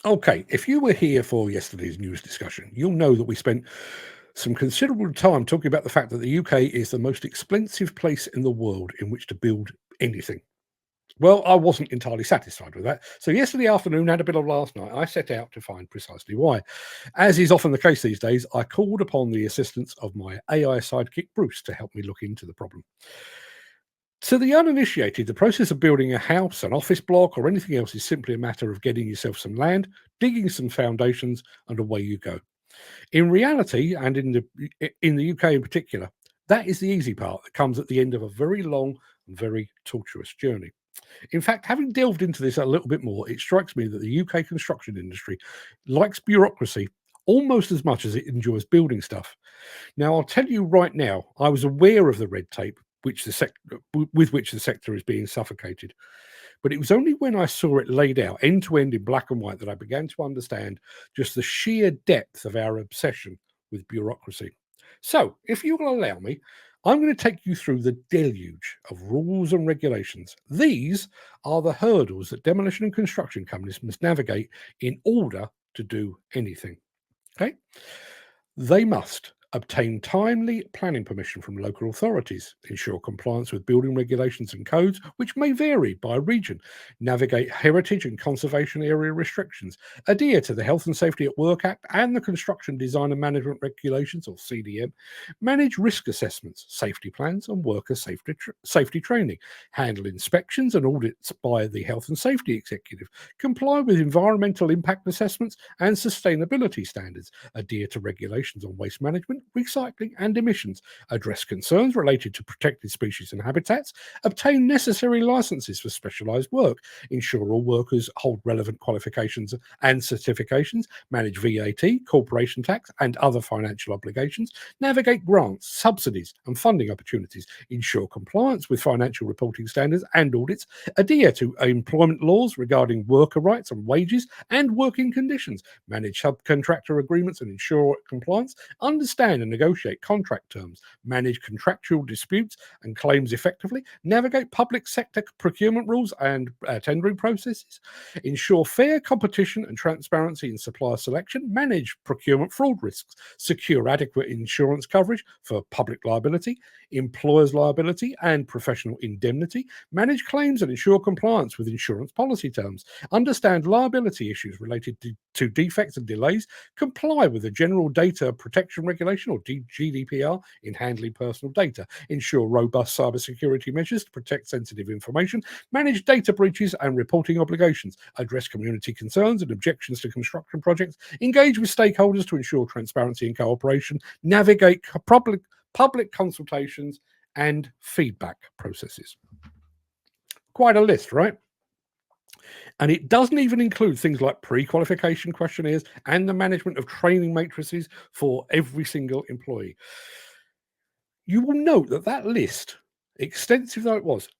Okay, if you were here for yesterday's news discussion, you'll know that we spent some considerable time talking about the fact that the UK is the most expensive place in the world in which to build anything. Well, I wasn't entirely satisfied with that. So yesterday afternoon and a bit of last night, I set out to find precisely why. As is often the case these days, I called upon the assistance of my AI sidekick, Bruce, to help me look into the problem. To the uninitiated, the process of building a house, an office block, or anything else is simply a matter of getting yourself some land, digging some foundations, and away you go. In reality, and in the UK in particular, that is the easy part that comes at the end of a very long and very tortuous journey. In fact, having delved into this a little bit more, it strikes me that the UK construction industry likes bureaucracy almost as much as it enjoys building stuff. Now, I'll tell you right now, I was aware of the red tape with which the sector is being suffocated. But it was only when I saw it laid out end to end in black and white that I began to understand just the sheer depth of our obsession with bureaucracy. So, if you will allow me, I'm going to take you through the deluge of rules and regulations. These are the hurdles that demolition and construction companies must navigate in order to do anything. Okay? They must obtain timely planning permission from local authorities, ensure compliance with building regulations and codes, which may vary by region, navigate heritage and conservation area restrictions, adhere to the Health and Safety at Work Act and the Construction Design and Management Regulations, or CDM, manage risk assessments, safety plans, and worker safety training, handle inspections and audits by the Health and Safety Executive, comply with environmental impact assessments and sustainability standards, adhere to regulations on waste management, recycling, and emissions, address concerns related to protected species and habitats, obtain necessary licenses for specialised work, ensure all workers hold relevant qualifications and certifications, manage VAT, corporation tax, and other financial obligations, navigate grants, subsidies, and funding opportunities, ensure compliance with financial reporting standards and audits, adhere to employment laws regarding worker rights and wages and working conditions, manage subcontractor agreements and ensure compliance, understand and negotiate contract terms, manage contractual disputes and claims effectively, navigate public sector procurement rules and tendering processes, ensure fair competition and transparency in supplier selection, manage procurement fraud risks, secure adequate insurance coverage for public liability, employers' liability, and professional indemnity, manage claims and ensure compliance with insurance policy terms, understand liability issues related to defects and delays, comply with the General Data Protection Regulation or GDPR in handling personal data, ensure robust cybersecurity measures to protect sensitive information, manage data breaches and reporting obligations, address community concerns and objections to construction projects, engage with stakeholders to ensure transparency and cooperation, navigate public consultations and feedback processes. Quite a list, right? And it doesn't even include things like pre-qualification questionnaires and the management of training matrices for every single employee. You will note that that list, extensive though it was,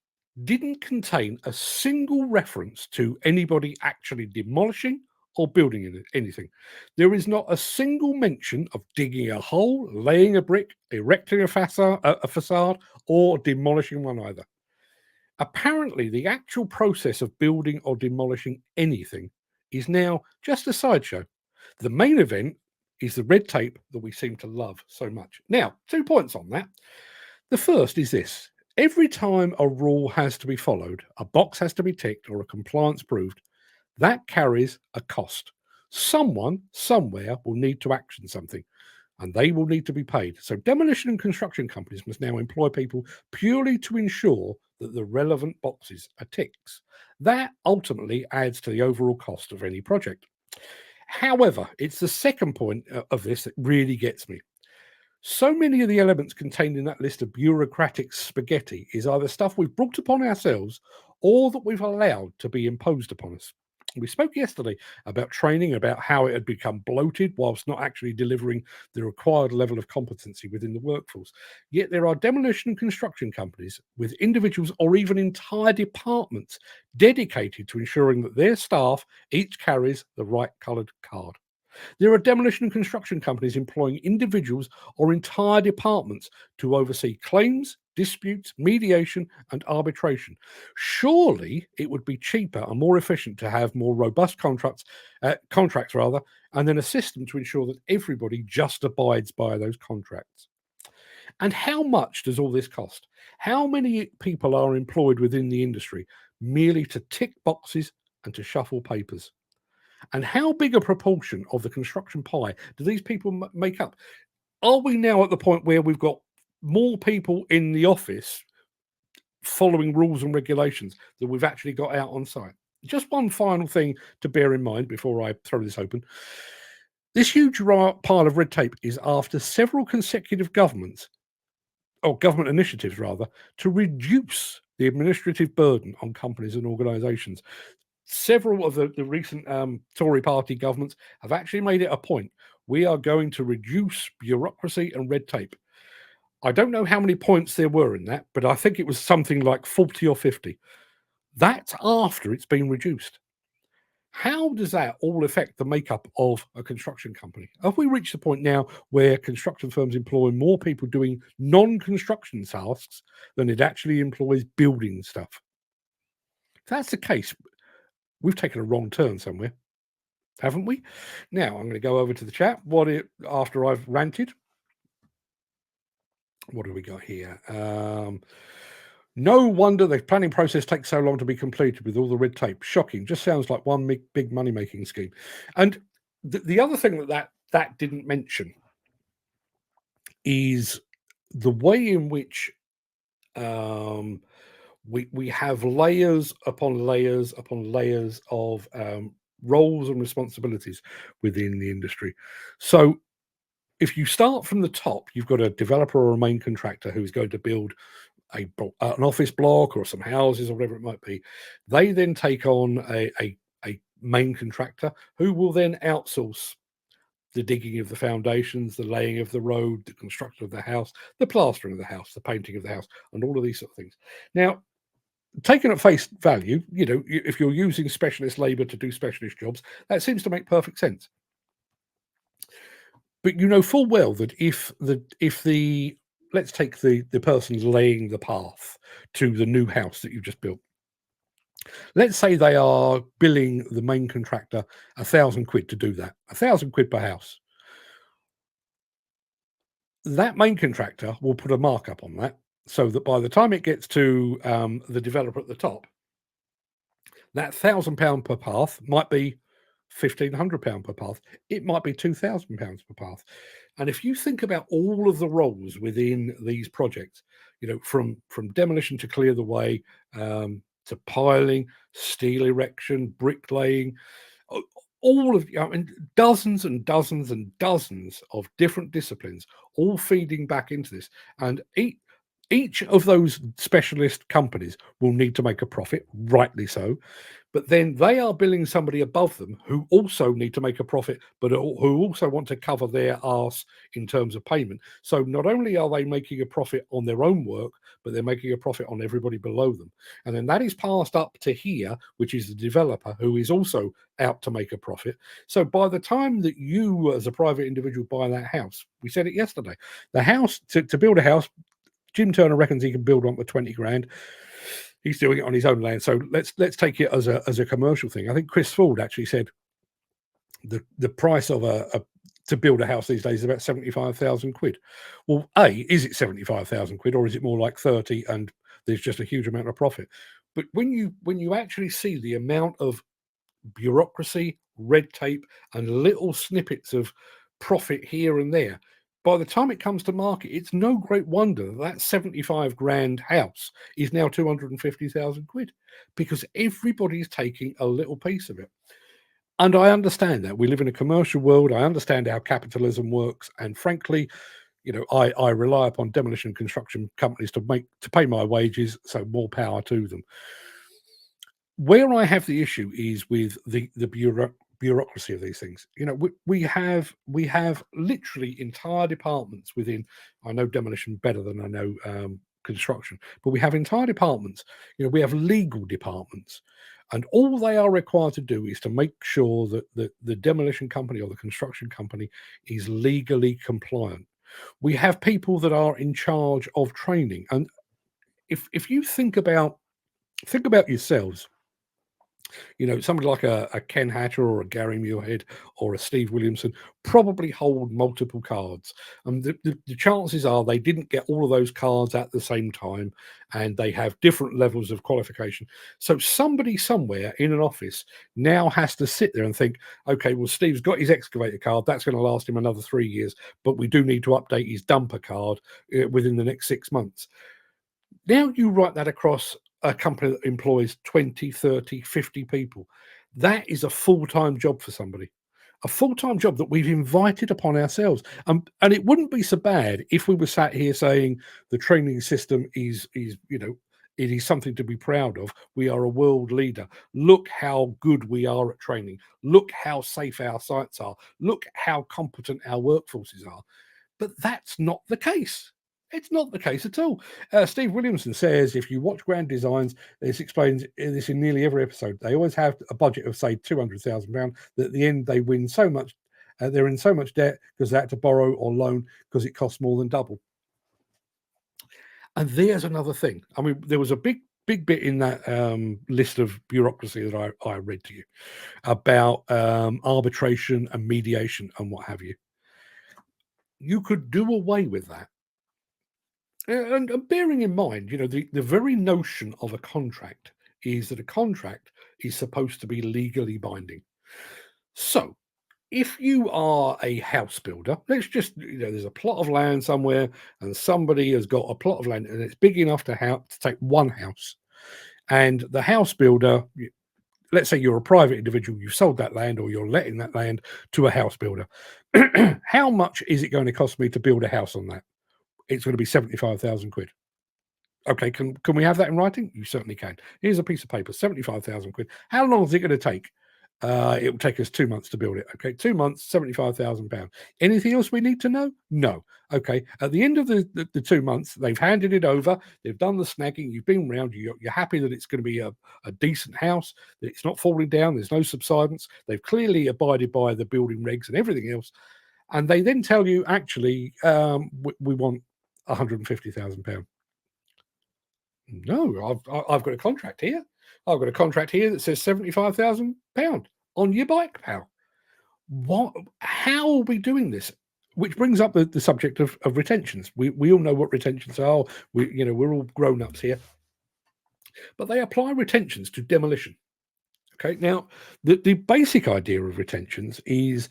didn't contain a single reference to anybody actually demolishing or building anything. There is not a single mention of digging a hole, laying a brick, erecting a facade, or demolishing one either. Apparently, the actual process of building or demolishing anything is now just a sideshow. The main event is the red tape that we seem to love so much. Now, 2 points on that. The first is this: every time a rule has to be followed, a box has to be ticked, or a compliance proved, that carries a cost. Someone, somewhere, will need to action something, and they will need to be paid. So demolition and construction companies must now employ people purely to ensure that the relevant boxes are ticked. That ultimately adds to the overall cost of any project. However, it's the second point of this that really gets me. So many of the elements contained in that list of bureaucratic spaghetti is either stuff we've brought upon ourselves or that we've allowed to be imposed upon us. We spoke yesterday about training, about how it had become bloated whilst not actually delivering the required level of competency within the workforce. Yet there are demolition and construction companies with individuals or even entire departments dedicated to ensuring that their staff each carries the right coloured card. There are demolition and construction companies employing individuals or entire departments to oversee claims, disputes, mediation, and arbitration. Surely it would be cheaper and more efficient to have more robust contracts rather, and then a system to ensure that everybody just abides by those contracts. And how much does all this cost? How many people are employed within the industry merely to tick boxes and to shuffle papers? And how big a proportion of the construction pie do these people make up? Are we now at the point where we've got more people in the office following rules and regulations than we've actually got out on site? Just one final thing to bear in mind before I throw this open. This huge pile of red tape is after several consecutive governments, or government initiatives rather, to reduce the administrative burden on companies and organisations. Several of the recent Tory party governments have actually made it a point. We are going to reduce bureaucracy and red tape. I don't know how many points there were in that, but I think it was something like 40 or 50. That's after it's been reduced. How does that all affect the makeup of a construction company? Have we reached the point now where construction firms employ more people doing non-construction tasks than it actually employs building stuff? If that's the case, we've taken a wrong turn somewhere, haven't we? Now I'm going to go over to the chat. After I've ranted? What do we got here? No wonder the planning process takes so long to be completed with all the red tape. Shocking. Just sounds like one big money-making scheme. And the other thing that didn't mention is the way in which we have layers upon layers upon layers of roles and responsibilities within the industry. So if you start from the top, you've got a developer or a main contractor who's going to build an office block or some houses or whatever it might be. They then take on a main contractor who will then outsource the digging of the foundations, the laying of the road, the construction of the house, the plastering of the house, the painting of the house, and all of these sort of things. Now, taken at face value, if you're using specialist labor to do specialist jobs, that seems to make perfect sense. But you know full well that if the let's take the person laying the path to the new house that you've just built. Let's say they are billing the main contractor £1,000 to do that, £1,000 per house. That main contractor will put a markup on that so that by the time it gets to the developer at the top, that £1,000 per path might be £1,500 per path. It might be £2,000 per path. And if you think about all of the roles within these projects, from demolition to clear the way, to piling, steel erection, bricklaying, all of dozens and dozens and dozens of different disciplines, all feeding back into this, and each of those specialist companies will need to make a profit, rightly so. But then they are billing somebody above them who also need to make a profit, but who also want to cover their arse in terms of payment. So not only are they making a profit on their own work, but they're making a profit on everybody below them. And then that is passed up to here, which is the developer who is also out to make a profit. So by the time that you as a private individual buy that house, we said it yesterday, the house, to build a house, Jim Turner reckons he can build one for 20 grand. He's doing it on his own land. So let's take it as a commercial thing. I think Chris Ford actually said the price of to build a house these days is about 75,000 quid. Well, is it 75,000 quid, or is it more like 30 and there's just a huge amount of profit? But when you actually see the amount of bureaucracy, red tape, and little snippets of profit here and there, by the time it comes to market, it's no great wonder that 75 grand house is now 250,000 quid, because everybody's taking a little piece of it. And I understand that we live in a commercial world. I understand how capitalism works. And frankly, I rely upon demolition construction companies to pay my wages. So more power to them. Where I have the issue is with the bureaucracy of these things. We have literally entire departments within. I know demolition better than I know construction, but we have entire departments. We have legal departments. And all they are required to do is to make sure that the demolition company or the construction company is legally compliant. We have people that are in charge of training. And if you think about yourselves, somebody like a Ken Hatter or a Gary Muirhead or a Steve Williamson probably hold multiple cards. And the chances are they didn't get all of those cards at the same time, and they have different levels of qualification. So somebody somewhere in an office now has to sit there and think, okay, well, Steve's got his excavator card. That's going to last him another 3 years, but we do need to update his dumper card within the next 6 months. Now you write that across a company that employs 20, 30, 50 people. That is a full-time job for somebody. A full-time job that we've invited upon ourselves. And it wouldn't be so bad if we were sat here saying the training system is it is something to be proud of. We are a world leader. Look how good we are at training. Look how safe our sites are. Look how competent our workforces are. But that's not the case. It's not the case at all. Steve Williamson says if you watch Grand Designs, this explains this in nearly every episode. They always have a budget of, say, £200,000. That at the end they win so much, they're in so much debt because they had to borrow or loan because it costs more than double. And there's another thing. I mean, there was a big bit in that list of bureaucracy that I read to you about arbitration and mediation and what have you. You could do away with that. And bearing in mind, the very notion of a contract is that a contract is supposed to be legally binding. So if you are a house builder, let's just, there's a plot of land somewhere and somebody has got a plot of land and it's big enough to take one house. And the house builder, let's say you're a private individual, you've sold that land or you're letting that land to a house builder. How much is it going to cost me to build a house on that? It's going to be 75,000 quid. Okay, can we have that in writing? You certainly can. Here's a piece of paper, 75,000 quid. How long is it going to take? It will take us 2 months to build it. Okay, 2 months, £75,000. Anything else we need to know? No. Okay, at the end of the 2 months, they've handed it over. They've done the snagging. You've been around. You're happy that it's going to be a decent house, that it's not falling down. There's no subsidence. They've clearly abided by the building regs and everything else. And they then tell you, actually, we want £150,000. No, I've got a contract here. I've got a contract here that says £75,000 on your bike, pal. What? How are we doing this? Which brings up the subject of retentions. We all know what retentions are. We're all grown ups here, but they apply retentions to demolition. Okay, now the basic idea of retentions is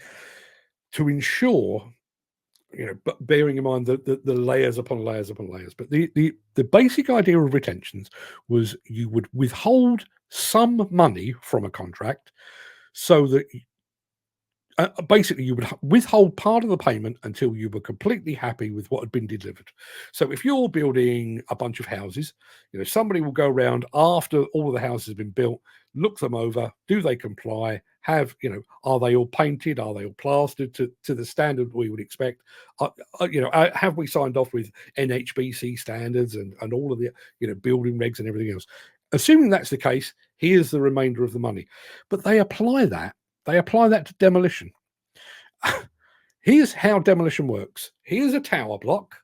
to ensure, but bearing in mind the layers upon layers upon layers. But the basic idea of retentions was you would withhold some money from a contract so that basically you would withhold part of the payment until you were completely happy with what had been delivered. So if you're building a bunch of houses, somebody will go around after all the houses have been built, look them over, do they comply, are they all painted, are they all plastered to the standard we would expect, have we signed off with NHBC standards and all of the building regs and everything else. Assuming that's the case, here's the remainder of the money. But they apply that to demolition. Here's how demolition works. Here's a tower block,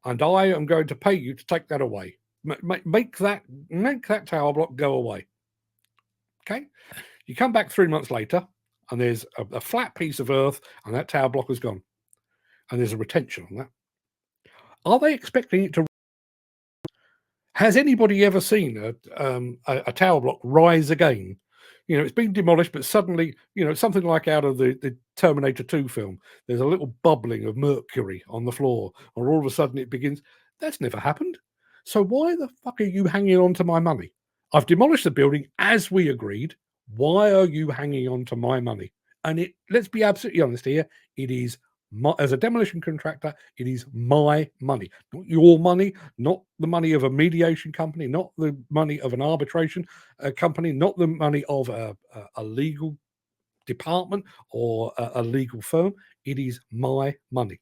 and I am going to pay you to take that away. Make that tower block go away. Okay? You come back 3 months later, and there's a flat piece of earth, and that tower block is gone. And there's a retention on that. Are they expecting it to? Has anybody ever seen a tower block rise again? It's been demolished, but suddenly, something like out of the Terminator 2 film, there's a little bubbling of mercury on the floor, or all of a sudden it begins. That's never happened. So why the fuck are you hanging on to my money? I've demolished the building as we agreed. Why are you hanging on to my money? And let's be absolutely honest here, it is as a demolition contractor, it is my money, not your money, not the money of a mediation company, not the money of an arbitration company, not the money of a legal department or a legal firm. It is my money.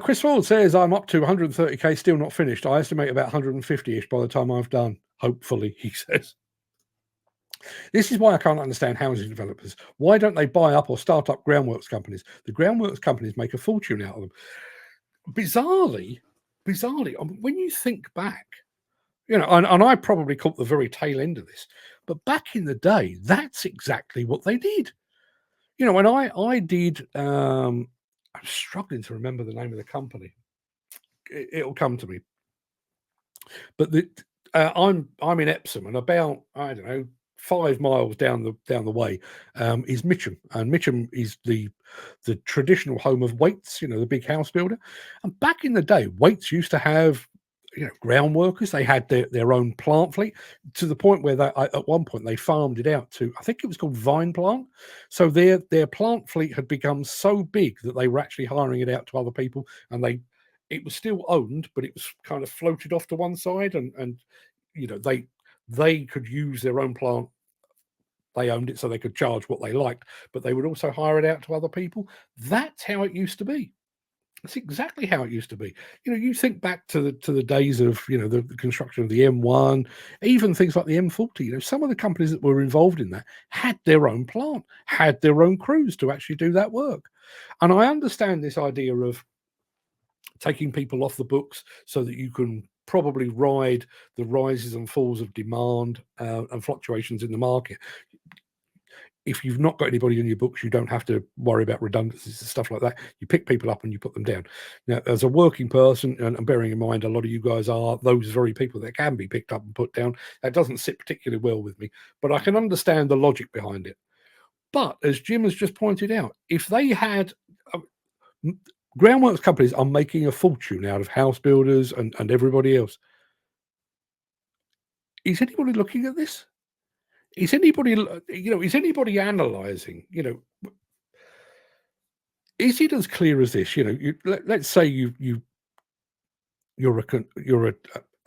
Chris Ford says, I'm up to 130k, still not finished. I estimate about 150-ish by the time I've done. Hopefully, he says. This is why I can't understand housing developers. Why don't they buy up or start up groundworks companies? The groundworks companies make a fortune out of them. Bizarrely, when you think back, and I probably caught the very tail end of this, but back in the day, that's exactly what they did. When I did, I'm struggling to remember the name of the company. It'll come to me. But I'm in Epsom, and about, I don't know, 5 miles down the way is Mitcham, and Mitcham is the traditional home of Waits, the big house builder. And back in the day, Waits used to have ground workers. They had their own plant fleet, to the point where at one point they farmed it out to, I think it was called Vine Plant. So their plant fleet had become so big that they were actually hiring it out to other people, and it was still owned, but it was kind of floated off to one side, and they could use their own plant. They owned it, so they could charge what they liked, but they would also hire it out to other people. That's how it used to be. That's exactly how it used to be. You think back to the days of the construction of the M1, even things like the M40. Some of the companies that were involved in that had their own plant, had their own crews to actually do that work. And I understand this idea of taking people off the books so that you can probably ride the rises and falls of demand and fluctuations in the market. If you've not got anybody in your books, you don't have to worry about redundancies and stuff like that. You pick people up and you put them down. Now, as a working person, and bearing in mind a lot of you guys are those very people that can be picked up and put down, that doesn't sit particularly well with me. But I can understand the logic behind it. But as Jim has just pointed out, if they had groundworks companies are making a fortune out of house builders and everybody else. Is anybody looking at this? Is anybody, is anybody analyzing, is it as clear as this? Let's say you're a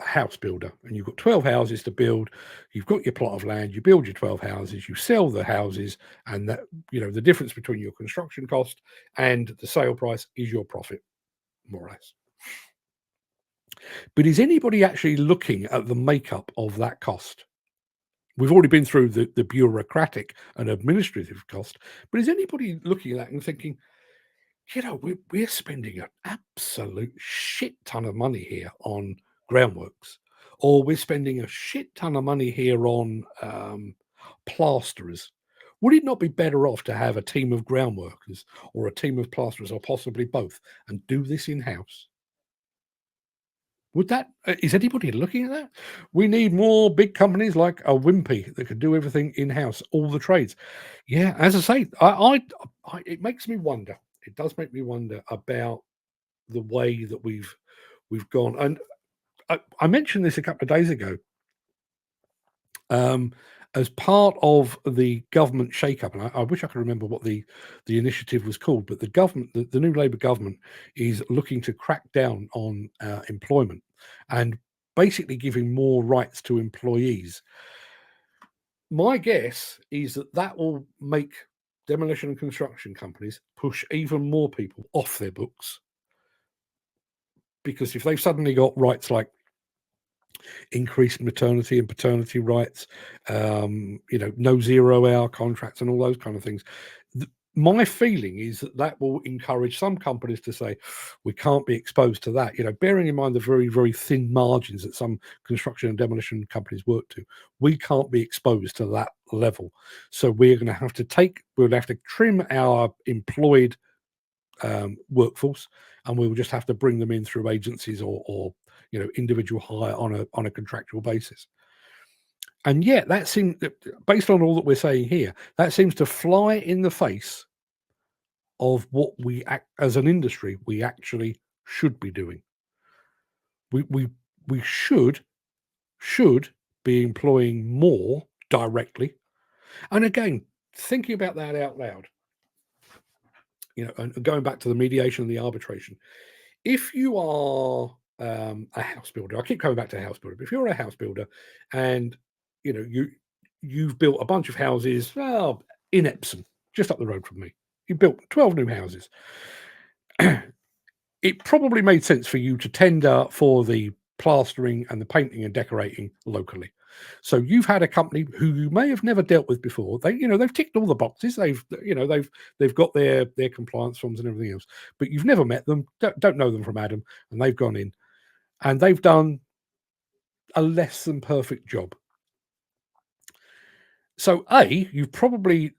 house builder and you've got 12 houses to build. You've got your plot of land, you build your 12 houses, you sell the houses, and that, the difference between your construction cost and the sale price is your profit, more or less. But is anybody actually looking at the makeup of that cost? We've already been through the bureaucratic and administrative cost, but is anybody looking at that and thinking, we're spending an absolute shit ton of money here on groundworks, or we're spending a shit ton of money here on plasterers. Would it not be better off to have a team of ground workers or a team of plasterers, or possibly both, and do this in-house? Would that is anybody looking at that? We need more big companies like a Wimpy that could do everything in-house, all the trades. Yeah, as I say, it makes me wonder. It does make me wonder about the way that we've gone. And I mentioned this a couple of days ago. As part of the government shake-up, and I wish I could remember what the initiative was called, but the government, the new Labour government, is looking to crack down on employment and basically giving more rights to employees. My guess is that will make demolition and construction companies push even more people off their books, because if they've suddenly got rights like increased maternity and paternity rights, no 0-hour contracts and all those kind of things. My feeling is that will encourage some companies to say, we can't be exposed to that. Bearing in mind the very, very thin margins that some construction and demolition companies work to, we can't be exposed to that level. So we'll have to trim our employed workforce, and we will just have to bring them in through agencies or individual hire on a contractual basis. And yet that seems, based on all that we're saying here, that seems to fly in the face of what as an industry we actually should be doing. We should be employing more directly. And again, thinking about that out loud, and going back to the mediation and the arbitration, if you are a house builder, I keep coming back to a house builder, but if you're a house builder and you've built a bunch of houses in Epsom, just up the road from me, you built 12 new houses. It probably made sense for you to tender for the plastering and the painting and decorating locally. So you've had a company who you may have never dealt with before. They've ticked all the boxes. They've got their compliance forms and everything else, but you've never met them, don't know them from Adam, and they've gone in and they've done a less than perfect job. So you've probably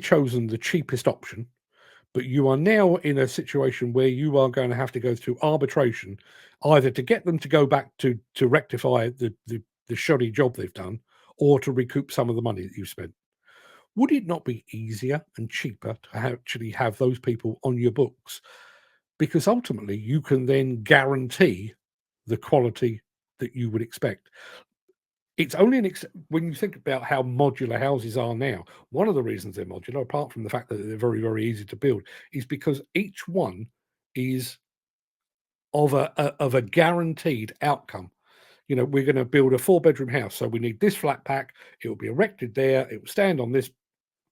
chosen the cheapest option, but you are now in a situation where you are going to have to go through arbitration, either to get them to go back to rectify the shoddy job they've done, or to recoup some of the money that you've spent. Would it not be easier and cheaper to actually have those people on your books? Because ultimately you can then guarantee the quality that you would expect. It's only when you think about how modular houses are now, one of the reasons they're modular, apart from the fact that they're very, very easy to build, is because each one is of a guaranteed outcome. We're going to build a 4-bedroom house, so we need this flat pack. It will be erected there. It will stand on this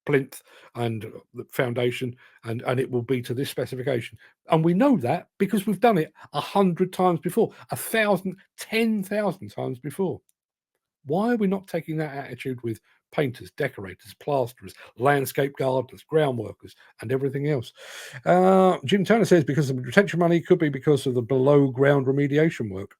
plinth and the foundation, and it will be to this specification. And we know that because we've done it 100 times before, 1,000, 10,000 times before. Why are we not taking that attitude with painters, decorators, plasterers, landscape gardeners, ground workers, and everything else? Jim Turner says because of the retention money, could be because of the below ground remediation work.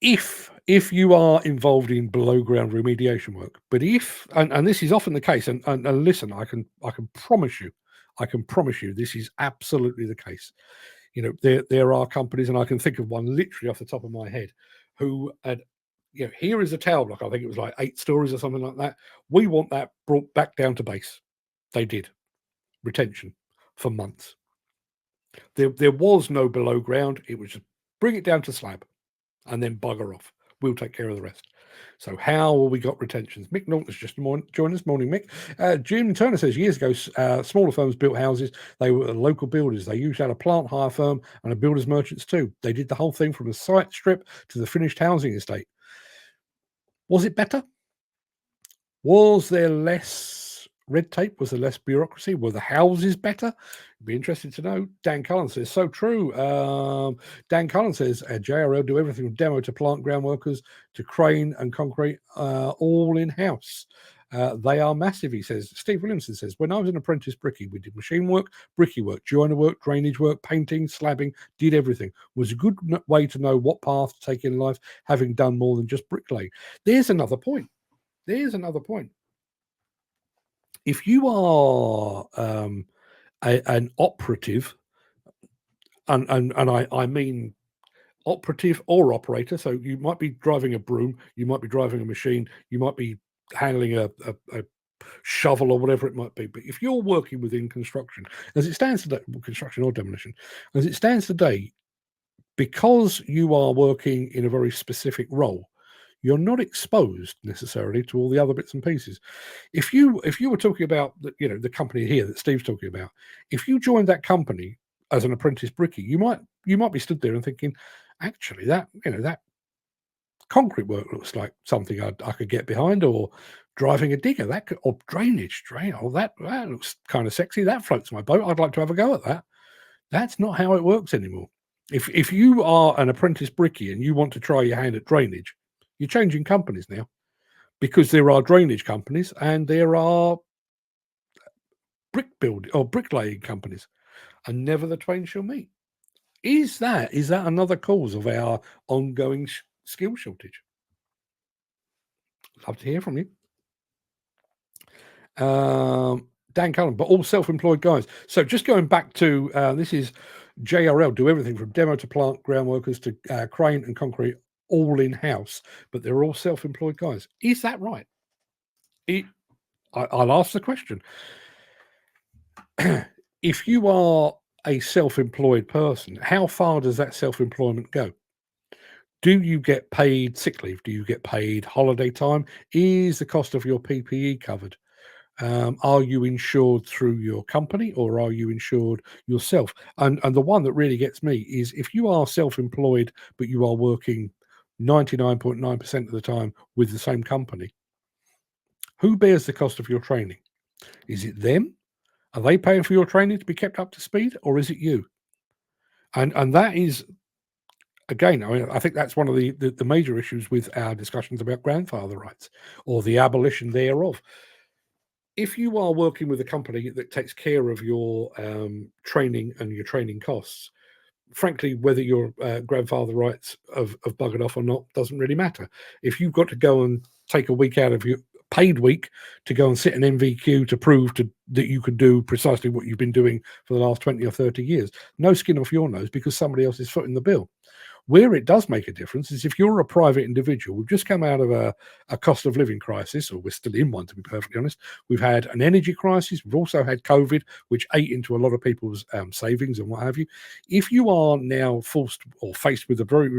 If you are involved in below ground remediation work, but and this is often the case, and listen, I can promise you this is absolutely the case. There are companies, and I can think of one literally off the top of my head, who had, here is a tower block. I think it was like 8 stories or something like that. We want that brought back down to base. They did retention for months. There was no below ground. It was just bring it down to slab and then bugger off. We'll take care of the rest. So how will we got retentions? Mick Norton's just joined us. Morning, Mick. Jim Turner says years ago, smaller firms built houses. They were local builders. They usually had a plant hire firm and a builder's merchants too. They did the whole thing from the site strip to the finished housing estate. Was it better? Was there less red tape? Was there less bureaucracy? Were the houses better? Be interested to know. Dan Cullen says, so true. Dan Cullen says, JRL do everything from demo to plant ground workers to crane and concrete, all in-house. They are massive, he says. Steve Williamson says, when I was an apprentice brickie, we did machine work, bricky work, joiner work, drainage work, painting, slabbing, did everything. Was a good way to know what path to take in life, having done more than just bricklaying. There's another point. If you are an operative, and I mean operative or operator, so you might be driving a broom, you might be driving a machine, you might be handling a shovel or whatever it might be. But if you're working within construction, as it stands today, construction or demolition, as it stands today, because you are working in a very specific role, you're not exposed necessarily to all the other bits and pieces. If you were talking about the company here that Steve's talking about, if you joined that company as an apprentice brickie, you might be stood there and thinking, actually, that concrete work looks like something I could get behind, or driving a digger or drainage. Oh, that looks kind of sexy. That floats my boat. I'd like to have a go at that. That's not how it works anymore. If you are an apprentice brickie and you want to try your hand at drainage, you're changing companies now, because there are drainage companies and there are brick build or bricklaying companies, and never the twain shall meet. Is that another cause of our ongoing skill shortage? Love to hear from you. Dan Cullen, but all self-employed guys. So just going back to this is JRL, do everything from demo to plant ground workers to crane and concrete, all in-house, but they're all self-employed guys. Is that right? I'll ask the question. If you are a self-employed person, how far does that self-employment go? Do you get paid sick leave? Do you get paid holiday time? Is the cost of your PPE covered? Are you insured through your company, or are you insured yourself? And the one that really gets me is if you are self-employed, but you are working 99.9% of the time with the same company, who bears the cost of your training? Is it them? Are they paying for your training to be kept up to speed, or is it you? And that is Again, I mean, I think that's one of the major issues with our discussions about grandfather rights or the abolition thereof. If you are working with a company that takes care of your training and your training costs, frankly, whether your grandfather rights have buggered off or not doesn't really matter. If you've got to go and take a week out of your paid week to go and sit an MVQ to prove that you could do precisely what you've been doing for the last 20 or 30 years, no skin off your nose because somebody else is footing the bill. Where it does make a difference is if you're a private individual. We've just come out of a cost of living crisis, or we're still in one, to be perfectly honest. We've had an energy crisis. We've also had COVID, which ate into a lot of people's savings and what have you. If you are now forced or faced with a very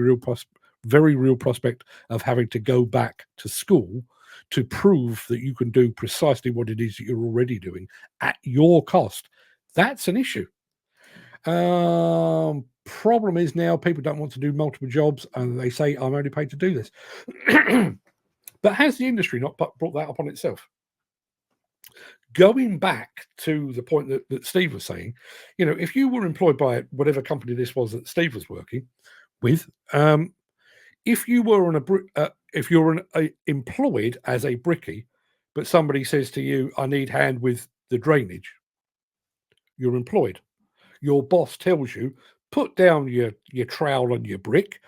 real prospect of having to go back to school to prove that you can do precisely what it is that you're already doing at your cost, that's an issue. Problem is now people don't want to do multiple jobs and they say, I'm only paid to do this. But has the industry not brought that up on itself? Going back to the point that Steve was saying, if you were employed by whatever company this was that Steve was working with, if you were if you're employed as a brickie, but somebody says to you, I need hand with the drainage, you're employed. Your boss tells you, put down your trowel and your brick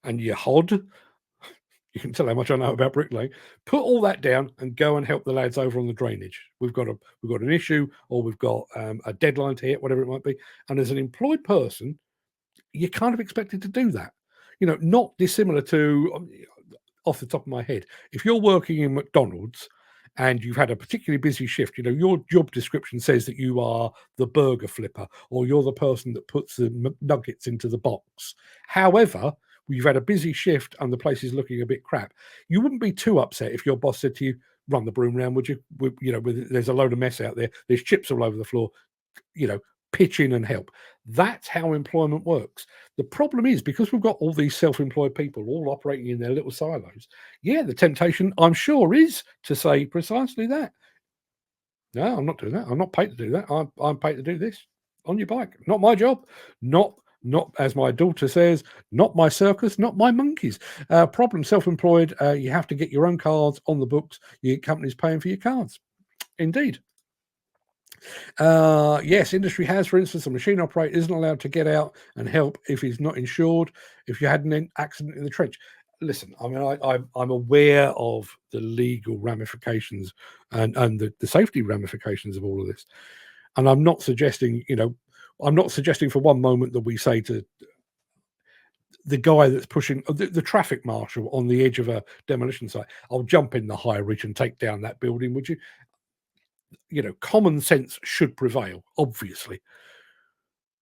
and your hod. You can tell how much I know about bricklaying. Put all that down and go and help the lads over on the drainage. We've got an issue, or we've got a deadline to hit, whatever it might be. And as an employed person, you're kind of expected to do that. Not dissimilar to, off the top of my head, if you're working in McDonald's and you've had a particularly busy shift, your job description says that you are the burger flipper or you're the person that puts the nuggets into the box. However, you've had a busy shift and the place is looking a bit crap. You wouldn't be too upset if your boss said to you, run the broom round, would you? There's a load of mess out there. There's chips all over the floor. Pitch in and help. That's how employment works. The problem is because we've got all these self-employed people all operating in their little silos. Yeah, the temptation, I'm sure, is to say precisely that. No, I'm not doing that. I'm not paid to do that. I'm paid to do this on your bike. Not my job. Not as my daughter says, not my circus, not my monkeys. Problem self-employed. You have to get your own cards on the books. Your company's paying for your cards. Indeed. Yes, industry has, for instance, a machine operator isn't allowed to get out and help if he's not insured. If you had an accident in the trench, listen. I mean, I'm aware of the legal ramifications and the safety ramifications of all of this, and I'm not suggesting, for one moment that we say to the guy that's pushing the traffic marshal on the edge of a demolition site, I'll jump in the high ridge and take down that building, would you? Common sense should prevail, obviously.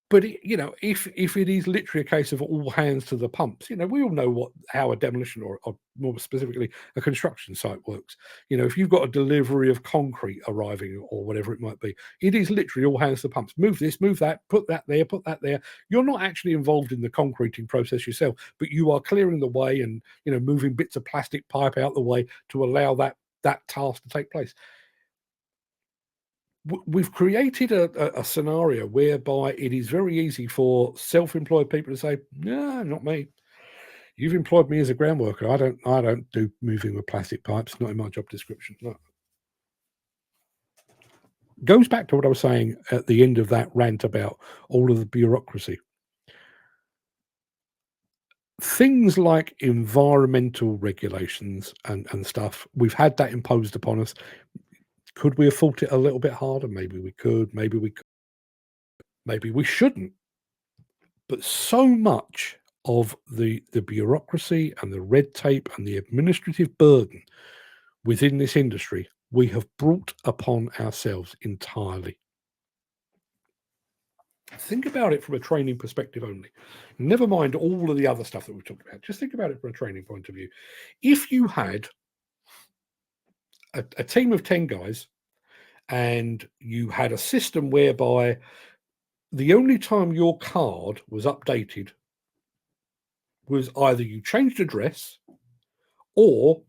But if it is literally a case of all hands to the pumps, we all know how a demolition or more specifically a construction site works. If you've got a delivery of concrete arriving or whatever it might be, it is literally all hands to the pumps. Move this, move that, put that there, put that there. You're not actually involved in the concreting process yourself, but you are clearing the way and moving bits of plastic pipe out the way to allow that task to take place. We've created a scenario whereby it is very easy for self-employed people to say, no, not me. You've employed me as a ground worker. I don't do moving with plastic pipes, not in my job description. No. Goes back to what I was saying at the end of that rant about all of the bureaucracy. Things like environmental regulations and stuff, we've had that imposed upon us. Could we have fought it a little bit harder? Maybe we could, maybe we shouldn't. But so much of the bureaucracy and the red tape and the administrative burden within this industry, we have brought upon ourselves entirely. Think about it from a training perspective only. Never mind all of the other stuff that we've talked about. Just think about it from a training point of view. If you had a team of 10 guys and you had a system whereby the only time your card was updated was either you changed address or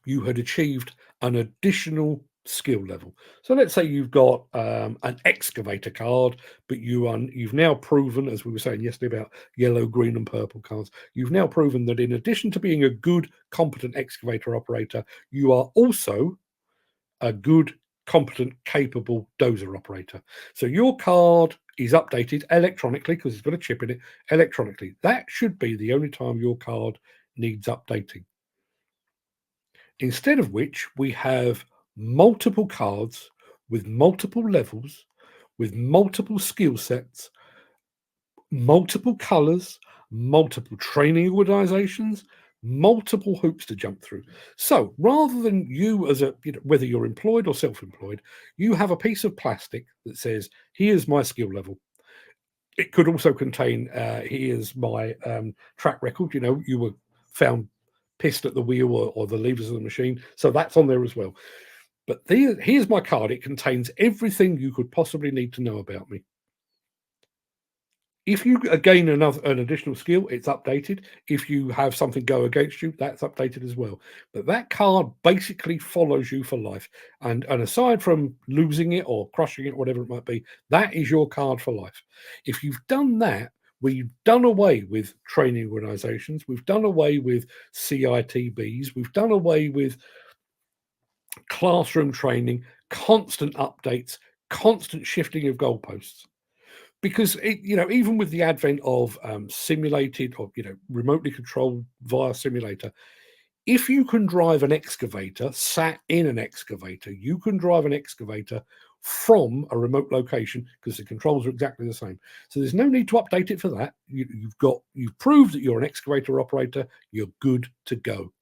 you had achieved an additional skill level. So let's say you've got an excavator card, but you've now proven, as we were saying yesterday about yellow, green, and purple cards, you've now proven that in addition to being a good, competent excavator operator, you are also a good, competent, capable dozer operator. So your card is updated electronically because it's got a chip in it electronically. That should be the only time your card needs updating. Instead of which, we have multiple cards with multiple levels, with multiple skill sets, multiple colors, multiple training organizations, multiple hoops to jump through. So rather than you as whether you're employed or self-employed, you have a piece of plastic that says, here's my skill level. It could also contain, here's my track record. You were found pissed at the wheel or the levers of the machine. So that's on there as well. But here's my card. It contains everything you could possibly need to know about me. If you gain an additional skill, it's updated. If you have something go against you, that's updated as well. But that card basically follows you for life. And aside from losing it or crushing it, whatever it might be, that is your card for life. If you've done that, we've done away with training organizations. We've done away with CITBs. We've done away with classroom training, constant updates, constant shifting of goalposts. Because even with the advent of simulated or remotely controlled via simulator, if you can drive an excavator, sat in an excavator, you can drive an excavator from a remote location because the controls are exactly the same. So there's no need to update it for that. You've proved that you're an excavator operator. You're good to go.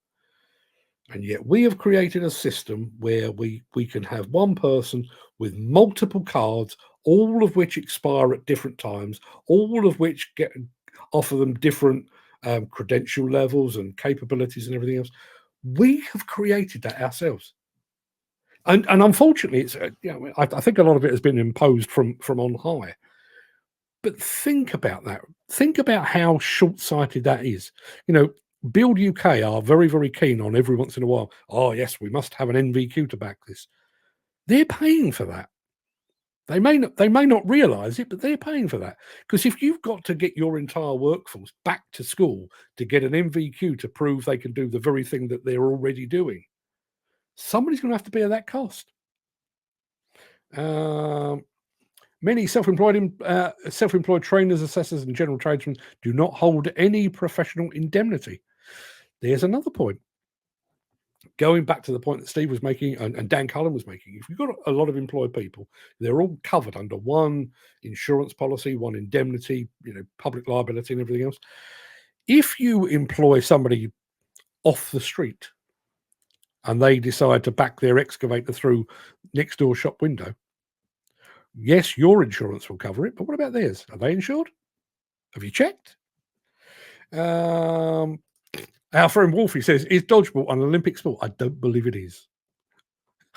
And yet we have created a system where we can have one person with multiple cards, all of which expire at different times, all of which offer them different credential levels and capabilities and everything else. We have created that ourselves. And unfortunately, it's I think a lot of it has been imposed from on high. But think about that. Think about how short-sighted that is. Build UK are very, very keen on every once in a while. Oh, yes, we must have an NVQ to back this. They're paying for that. They may not realise it, but they're paying for that. Because if you've got to get your entire workforce back to school to get an NVQ to prove they can do the very thing that they're already doing, somebody's going to have to bear that cost. Many self-employed trainers, assessors, and general tradesmen do not hold any professional indemnity. There's another point. Going back to the point that Steve was making and Dan Cullen was making, if you've got a lot of employed people, they're all covered under one insurance policy, one indemnity, public liability and everything else. If you employ somebody off the street and they decide to back their excavator through next door shop window, yes, your insurance will cover it, but what about theirs? Are they insured? Have you checked? Our friend Wolfie says, is dodgeball an Olympic sport? I don't believe it is.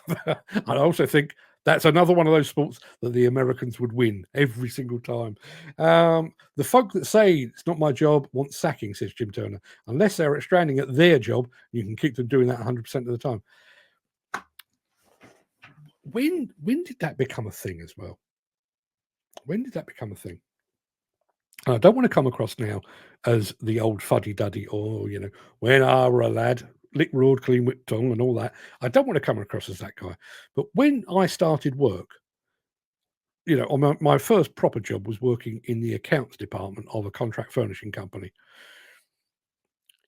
I also think that's another one of those sports that the Americans would win every single time. The folk that say it's not my job want sacking, says Jim Turner. Unless they're outstanding at their job, you can keep them doing that 100% of the time. When did that become a thing as well? When did that become a thing? I don't want to come across now as the old fuddy-duddy or, when I were a lad, lick road, clean whip tongue and all that. I don't want to come across as that guy. But when I started work, on my first proper job was working in the accounts department of a contract furnishing company.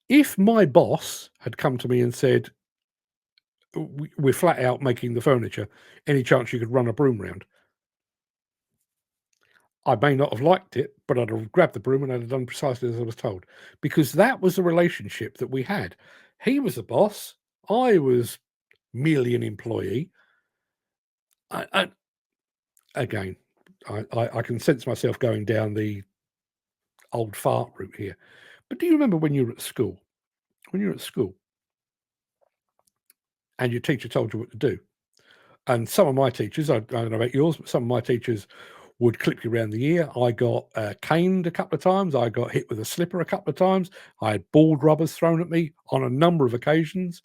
If my boss had come to me and said, we're flat out making the furniture, any chance you could run a broom round? I may not have liked it, but I'd have grabbed the broom and I'd have done precisely as I was told, because that was the relationship that we had. He was the boss. I was merely an employee. Again, I can sense myself going down the old fart route here. But do you remember when you were at school? When you were at school and your teacher told you what to do? And some of my teachers, I don't know about yours, but some of my teachers would clip you around the ear. I got caned a couple of times. I got hit with a slipper a couple of times. I had bald rubbers thrown at me on a number of occasions.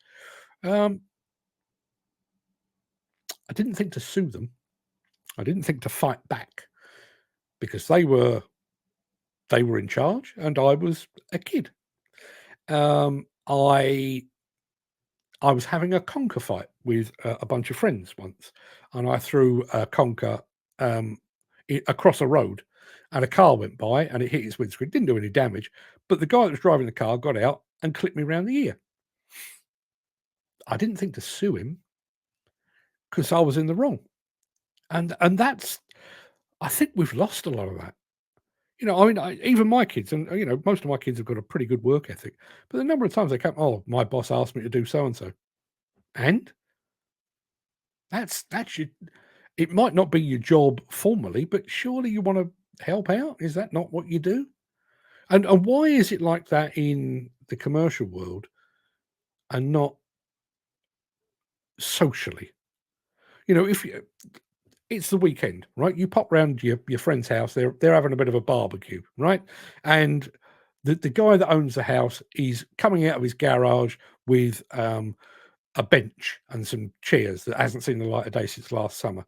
I didn't think to sue them. I didn't think to fight back because they were in charge and I was a kid. I was having a conker fight with a bunch of friends once, and I threw a conker across a road, and a car went by and it hit his windscreen. Didn't do any damage, but the guy that was driving the car got out and clipped me round the ear. I didn't think to sue him because I was in the wrong, and that's. I think we've lost a lot of that. I mean, even my kids, and most of my kids have got a pretty good work ethic, but the number of times they come, oh, my boss asked me to do so and so, and that's your. It might not be your job formally, but surely you want to help out. Is that not what you do? And why is it like that in the commercial world and not socially? If it's the weekend, right? You pop round your friend's house. They're having a bit of a barbecue, right? And the guy that owns the house is coming out of his garage with a bench and some chairs that hasn't seen the light of day since last summer.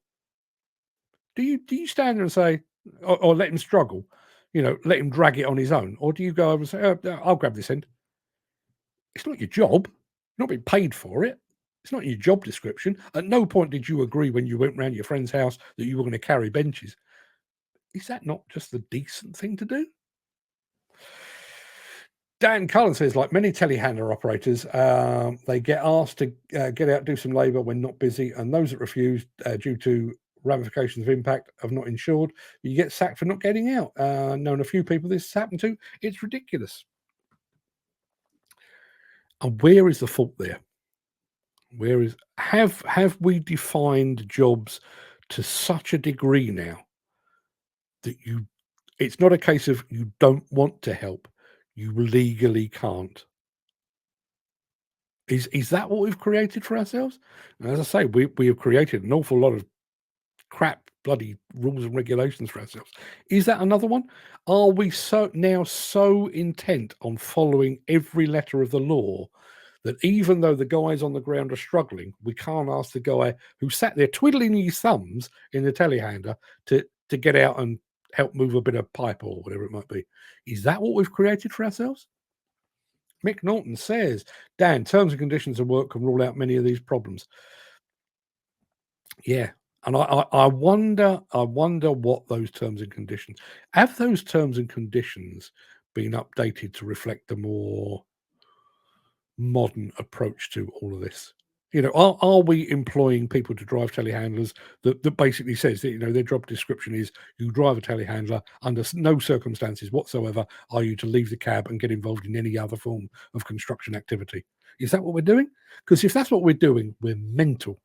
Do you stand there and say, or let him struggle, let him drag it on his own, or do you go over and say, oh, I'll grab this end? It's not your job. You're not being paid for it. It's not your job description. At no point did you agree when you went round your friend's house that you were going to carry benches. Is that not just the decent thing to do? Dan Cullen says, like many telehandler operators, they get asked to get out, do some labour when not busy, and those that refuse due to ramifications of impact of not insured, you get sacked for not getting out. Known a few people this has happened to. It's ridiculous. And where is the fault there? Where is have we defined jobs to such a degree now that it's not a case of you don't want to help, you legally can't. Is that what we've created for ourselves? And as I say, we have created an awful lot of crap bloody rules and regulations for ourselves. Is that another one? Are we so intent on following every letter of the law that even though the guys on the ground are struggling, we can't ask the guy who sat there twiddling his thumbs in the telehandler to get out and help move a bit of pipe or whatever it might be? Is that what we've created for ourselves? Mick Norton says, Dan, terms and conditions of work can rule out many of these problems. Yeah. And I wonder what those terms and conditions have. Those terms and conditions been updated to reflect the more modern approach to all of this? Are we employing people to drive telehandlers that basically says that their job description is you drive a telehandler under no circumstances whatsoever are you to leave the cab and get involved in any other form of construction activity? Is that what we're doing? Because if that's what we're doing, we're mental.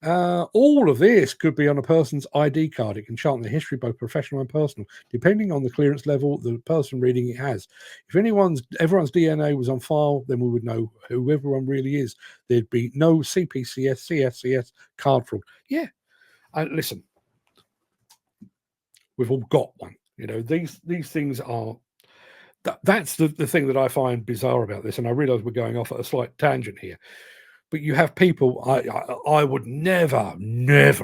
All of this could be on a person's ID card. It can chart their history, both professional and personal, depending on the clearance level the person reading it has. If everyone's DNA was on file, then we would know who everyone really is. There'd be no CPCS, CSCS card fraud. Yeah, listen, we've all got one. These things are. That's the thing that I find bizarre about this, and I realise we're going off at a slight tangent here. But you have people. I would never,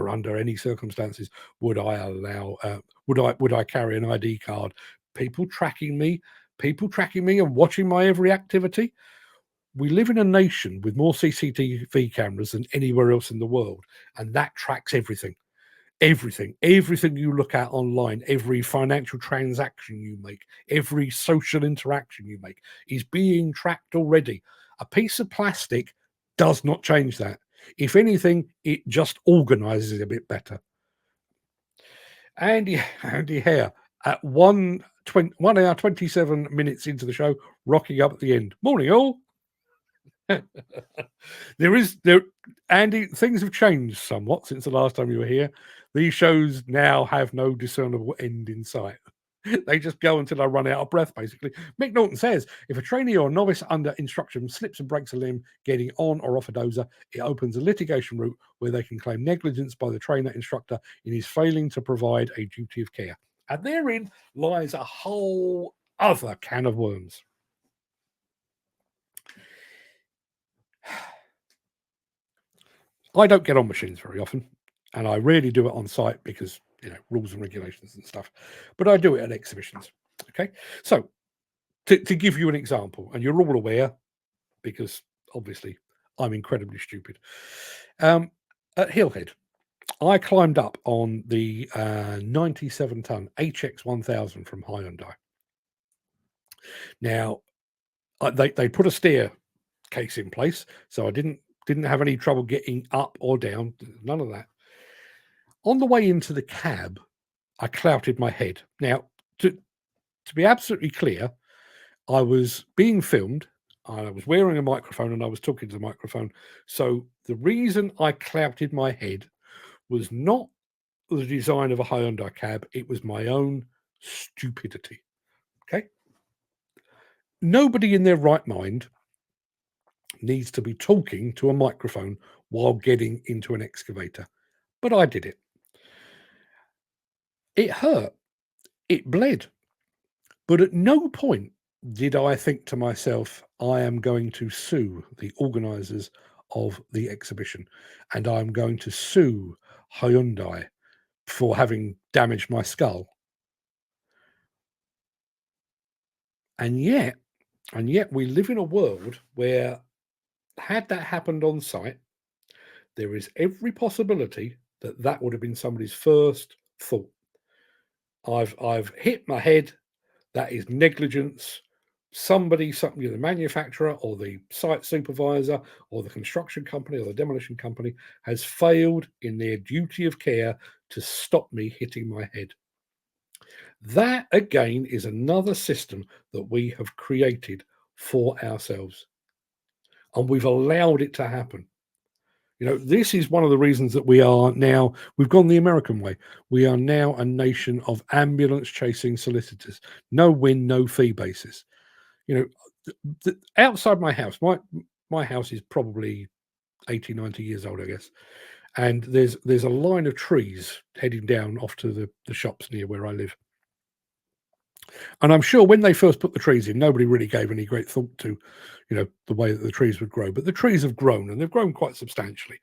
under any circumstances, would I allow. Would I carry an ID card? People tracking me, and watching my every activity. We live in a nation with more CCTV cameras than anywhere else in the world, and that tracks everything. Everything you look at online, every financial transaction you make, every social interaction you make is being tracked already. A piece of plastic does not change that. If anything, it just organizes it a bit better. Andy Hare at 1 hour 27 minutes into the show, rocking up at the end. Morning, all. there Andy, things have changed somewhat since the last time you were here. These shows now have no discernible end in sight. They just go until I run out of breath, basically. Mick Norton says, if a trainee or a novice under instruction slips and breaks a limb getting on or off a dozer, it opens a litigation route where they can claim negligence by the trainer instructor in his failing to provide a duty of care. And therein lies a whole other can of worms. I don't get on machines very often. and I rarely do it on site because, rules and regulations and stuff, but I do it at exhibitions. Okay, so to give you an example, and you're all aware because obviously I'm incredibly stupid. At Hillhead, I climbed up on the 97-ton HX1000 from Hyundai. Now, they put a staircase in place, so I didn't have any trouble getting up or down. None of that. On the way into the cab, I clouted my head. Now, to be absolutely clear, I was being filmed. I was wearing a microphone and I was talking to the microphone. So the reason I clouted my head was not the design of a Hyundai cab. It was my own stupidity. Okay. Nobody in their right mind needs to be talking to a microphone while getting into an excavator. But I did it. It hurt. It bled. But at no point did I think to myself, I am going to sue the organisers of the exhibition and I'm going to sue Hyundai for having damaged my skull. And yet we live in a world where, had that happened on site, there is every possibility that that would have been somebody's first thought. I've hit my head. That is negligence. Somebody, the manufacturer or the site supervisor or the construction company or the demolition company has failed in their duty of care to stop me hitting my head. That, again, is another system that we have created for ourselves. And we've allowed it to happen. This is one of the reasons that we've gone the American way. We are now a nation of ambulance chasing solicitors. No win, no fee basis. Outside my house, my house is probably 80, 90 years old, I guess. And there's a line of trees heading down off to the shops near where I live. And I'm sure when they first put the trees in, nobody really gave any great thought to, the way that the trees would grow. But the trees have grown, and they've grown quite substantially.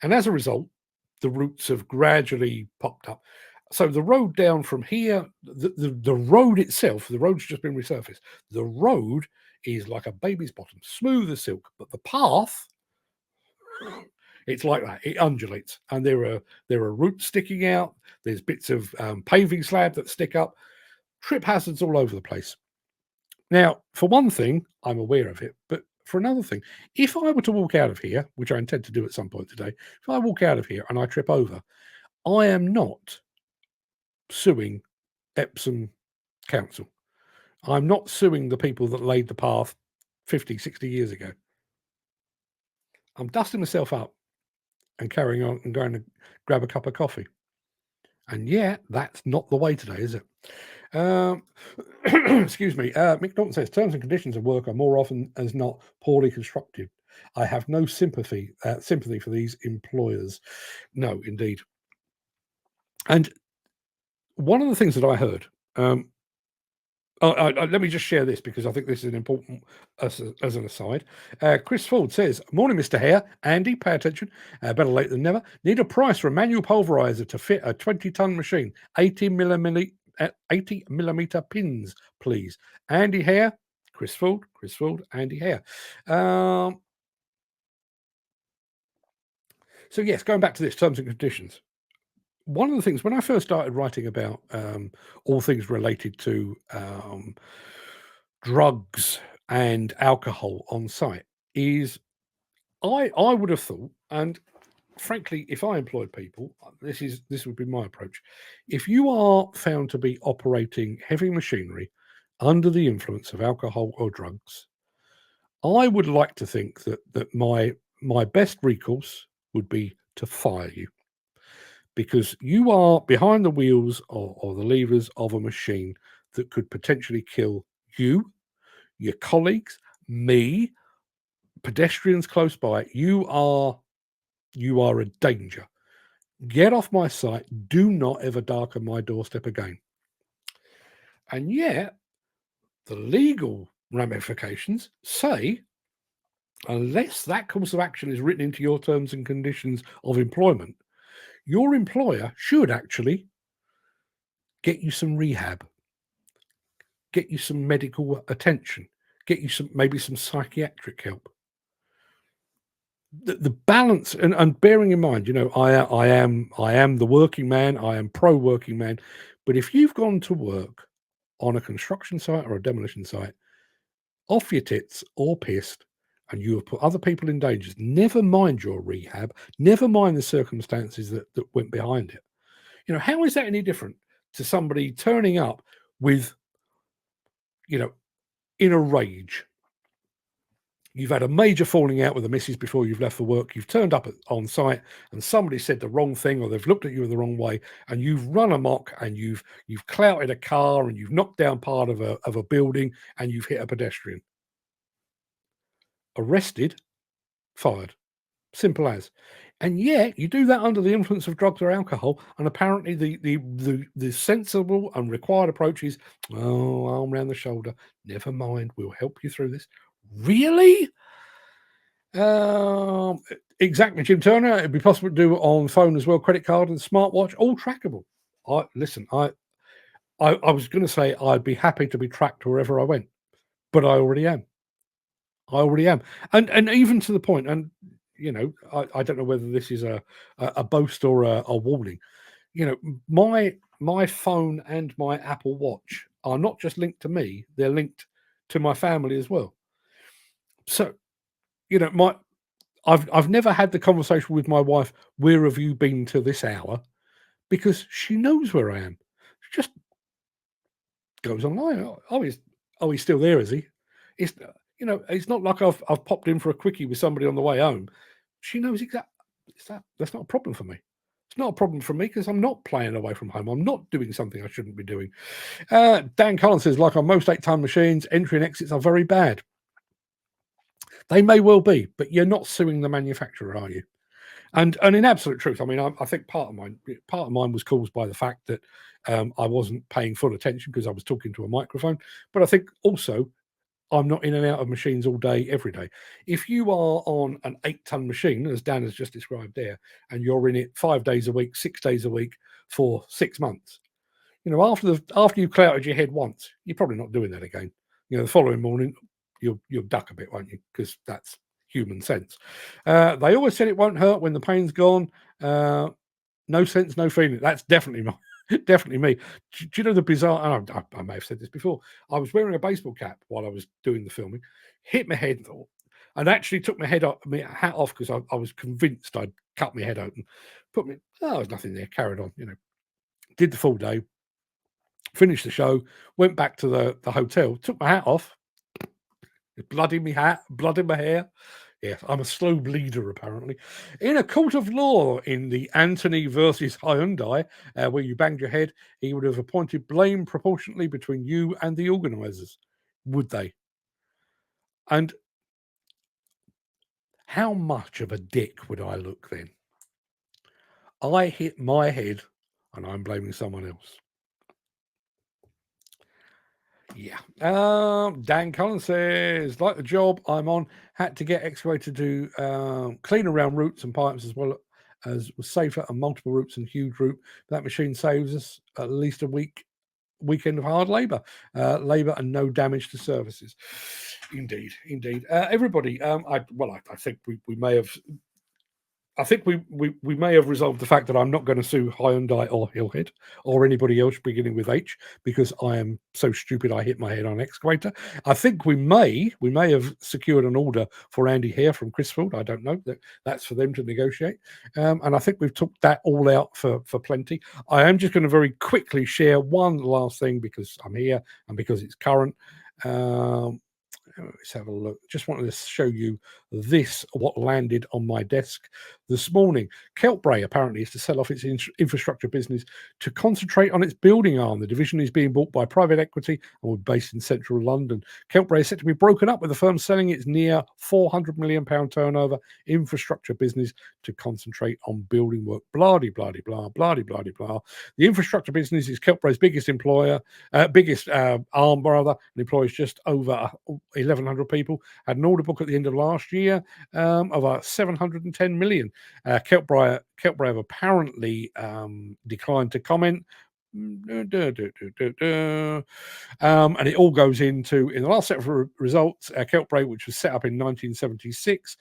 And as a result, the roots have gradually popped up. So the road down from here, the road itself, the road's just been resurfaced. The road is like a baby's bottom, smooth as silk. But the path, it's like that. It undulates, and there are roots sticking out. There's bits of paving slab that stick up. Trip hazards all over the place. Now, for one thing, I'm aware of it, but for another thing, if I were to walk out of here, which I intend to do at some point today, if I walk out of here and I trip over, I am not suing Epsom Council. I'm not suing the people that laid the path 50, 60 years ago. I'm dusting myself up and carrying on and going to grab a cup of coffee. And yeah, that's not the way today, is it? Excuse me. Mick Norton says terms and conditions of work are more often as not poorly constructed. I have no sympathy for these employers. No, indeed. And one of the things that I heard, let me just share this because I think this is an important as an aside. Chris Ford says, "Morning, Mr. Hare. Andy, pay attention. Better late than never. Need a price for a manual pulverizer to fit a 20-ton machine. 80 millimeter pins, please. Andy Hare, Chris Ford, Andy Hare." So yes, going back to this terms and conditions. One of the things when I first started writing about all things related to drugs and alcohol on site is I would have thought, and frankly, if I employed people, this would be my approach. If you are found to be operating heavy machinery under the influence of alcohol or drugs, I would like to think that my best recourse would be to fire you, because you are behind the wheels or the levers of a machine that could potentially kill you, your colleagues, me, pedestrians close by. You are a danger. Get off my site. Do not ever darken my doorstep again. And yet, the legal ramifications say, unless that course of action is written into your terms and conditions of employment, your employer should actually get you some rehab, get you some medical attention, get you maybe some psychiatric help. The balance, and bearing in mind, I am the working man, I am pro working man, but if you've gone to work on a construction site or a demolition site, off your tits or pissed, and you have put other people in danger, never mind your rehab, never mind the circumstances that went behind it. How is that any different to somebody turning up with, you know, in a rage? You've had a major falling out with the missus before you've left for work. You've turned up on site, and somebody said the wrong thing, or they've looked at you in the wrong way, and you've run amok, and you've clouted a car, and you've knocked down part of a building, and you've hit a pedestrian. Arrested, fired. Simple as. And yet you do that under the influence of drugs or alcohol, and apparently the sensible and required approach is, oh, arm round the shoulder. Never mind, we'll help you through this. Really? Exactly, Jim Turner. It'd be possible to do it on phone as well, credit card and smartwatch, all trackable. I was going to say I'd be happy to be tracked wherever I went, but I already am. And even to the point, and I don't know whether this is a boast or a warning. My phone and my Apple Watch are not just linked to me; they're linked to my family as well. So, I've never had the conversation with my wife, where have you been to this hour? Because she knows where I am. She just goes online. He's still there, is he? It's it's not like I've popped in for a quickie with somebody on the way home. She knows exactly. That's not a problem for me. It's not a problem for me because I'm not playing away from home. I'm not doing something I shouldn't be doing. Dan Collins says, like on most 8-ton machines, entry and exits are very bad. They may well be, but you're not suing the manufacturer, are you? And in absolute truth, I mean, I think part of mine was caused by the fact that I wasn't paying full attention because I was talking to a microphone. But I think also I'm not in and out of machines all day, every day. If you are on an 8-ton machine, as Dan has just described there, and you're in it 5 days a week, 6 days a week for 6 months, after you've clouted your head once, you're probably not doing that again. The following morning, you'll duck a bit, won't you? Because that's human sense. They always said it won't hurt when the pain's gone. No sense, no feeling. That's definitely definitely me. Do you know the bizarre? And I may have said this before. I was wearing a baseball cap while I was doing the filming, hit my head, and actually took my hat off because I was convinced I'd cut my head open. There's nothing there. Carried on. Did the full day, finished the show, went back to the hotel, took my hat off. Blood in my hat, blood in my hair. Yes, I'm a slow bleeder, apparently. In a court of law in the Anthony versus Hyundai, where you banged your head, he would have appointed blame proportionately between you and the organisers. Would they? And how much of a dick would I look then? I hit my head and I'm blaming someone else. Yeah. Dan Collins says, like the job I'm on, had to get excavator to clean around roots and pipes as well as was safer and multiple roots and huge root. That machine saves us at least a weekend of hard labor and no damage to services. Indeed. Everybody, I think we may have. I think we may have resolved the fact that I'm not going to sue Hyundai or Hillhead or anybody else beginning with H because I am so stupid I hit my head on an excavator. I think we may have secured an order for Andy Hare from Crisfield. I don't know. That's for them to negotiate. And I think we've took that all out for plenty. I am just going to very quickly share one last thing because I'm here and because it's current. Let's have a look. Just wanted to show you what landed on my desk this morning. Keltbray apparently is to sell off its infrastructure business to concentrate on its building arm. The division is being bought by private equity and will be based in central London. Keltbray is set to be broken up with the firm selling its near £400 million turnover infrastructure business to concentrate on building work. Blah, blah, blah, blah, blah, blah, blah. The infrastructure business is Keltbray's biggest arm, and employs just over 1,100 people, had an order book at the end of last year of 710 million. Keltbray have apparently declined to comment. And it all goes into, in the last set of results, Keltbray, which was set up in 1976,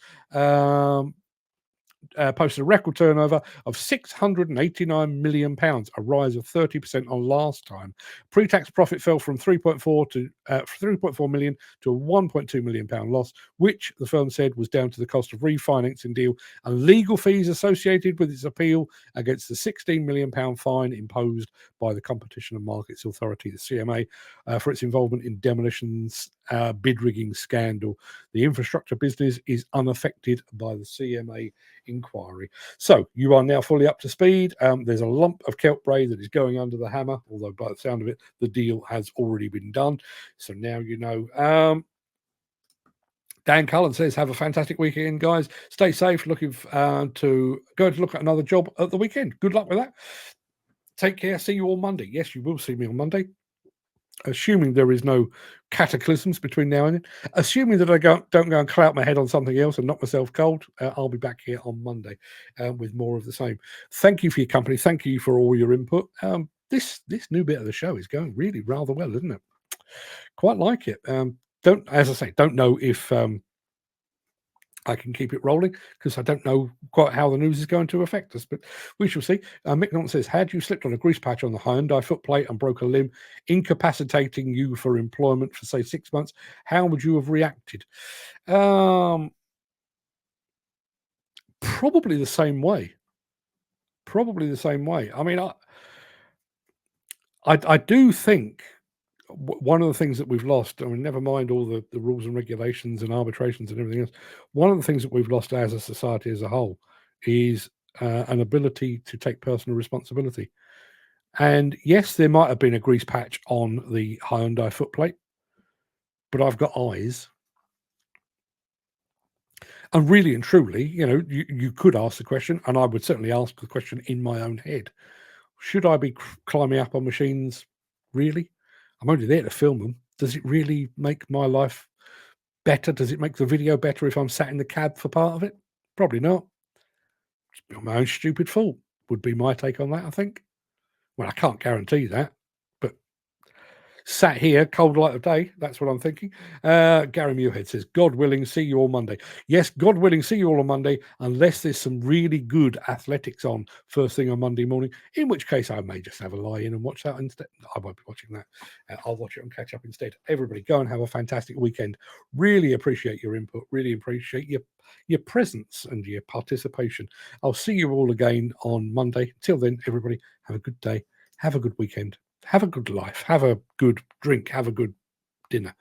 posted a record turnover of £689 million, a rise of 30% on last time. Pre-tax profit fell from 3.4 million to a £1.2 million loss, which the firm said was down to the cost of refinancing deal and legal fees associated with its appeal against the £16 million fine imposed by the Competition and Markets Authority, the CMA, for its involvement in Demolition's bid rigging scandal. The infrastructure business is unaffected by the CMA inquiry. So you are now fully up to speed. There's a lump of Keltbray that is going under the hammer, although by the sound of it, the deal has already been done. So now you know. Dan Cullen says, have a fantastic weekend, guys. Stay safe. Looking to go to look at another job at the weekend. Good luck with that. Take care. See you on Monday. Yes, you will see me on Monday. Assuming there is no cataclysms between now and then, assuming that I don't go and clout my head on something else and knock myself cold, I'll be back here on Monday with more of the same. Thank you for your company. Thank you for all your input. This new bit of the show is going really rather well, isn't it? Quite like it. Don't know if I can keep it rolling because I don't know quite how the news is going to affect us, but we shall see. Mick Norton says, had you slipped on a grease patch on the Hyundai footplate and broke a limb, incapacitating you for employment for, say, 6 months, how would you have reacted? Probably the same way. I mean, I do think one of the things that we've lost, I mean, never mind all the rules and regulations and arbitrations and everything else, one of the things that we've lost as a society as a whole is an ability to take personal responsibility. And yes, there might have been a grease patch on the Hyundai footplate, but I've got eyes. And really and truly, you know, you could ask the question, and I would certainly ask the question in my own head. Should I be climbing up on machines? Really? I'm only there to film them. Does it really make my life better? Does it make the video better if I'm sat in the cab for part of it? Probably not. It's my own stupid fault, would be my take on that, I think. Well, I can't guarantee that, but sat here, cold light of day, that's what I'm thinking. Gary Muirhead says, God willing, see you all Monday. Yes, God willing, see you all on Monday, unless there's some really good athletics on first thing on Monday morning, in which case I may just have a lie in and watch that instead. I won't be watching that. I'll watch it and catch up instead. Everybody, go and have a fantastic weekend. Really appreciate your input. Really appreciate your presence and your participation. I'll see you all again on Monday. Till then, everybody, have a good day. Have a good weekend. Have a good life. Have a good drink. Have a good dinner.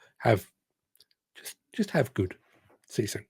Just have good. See you soon.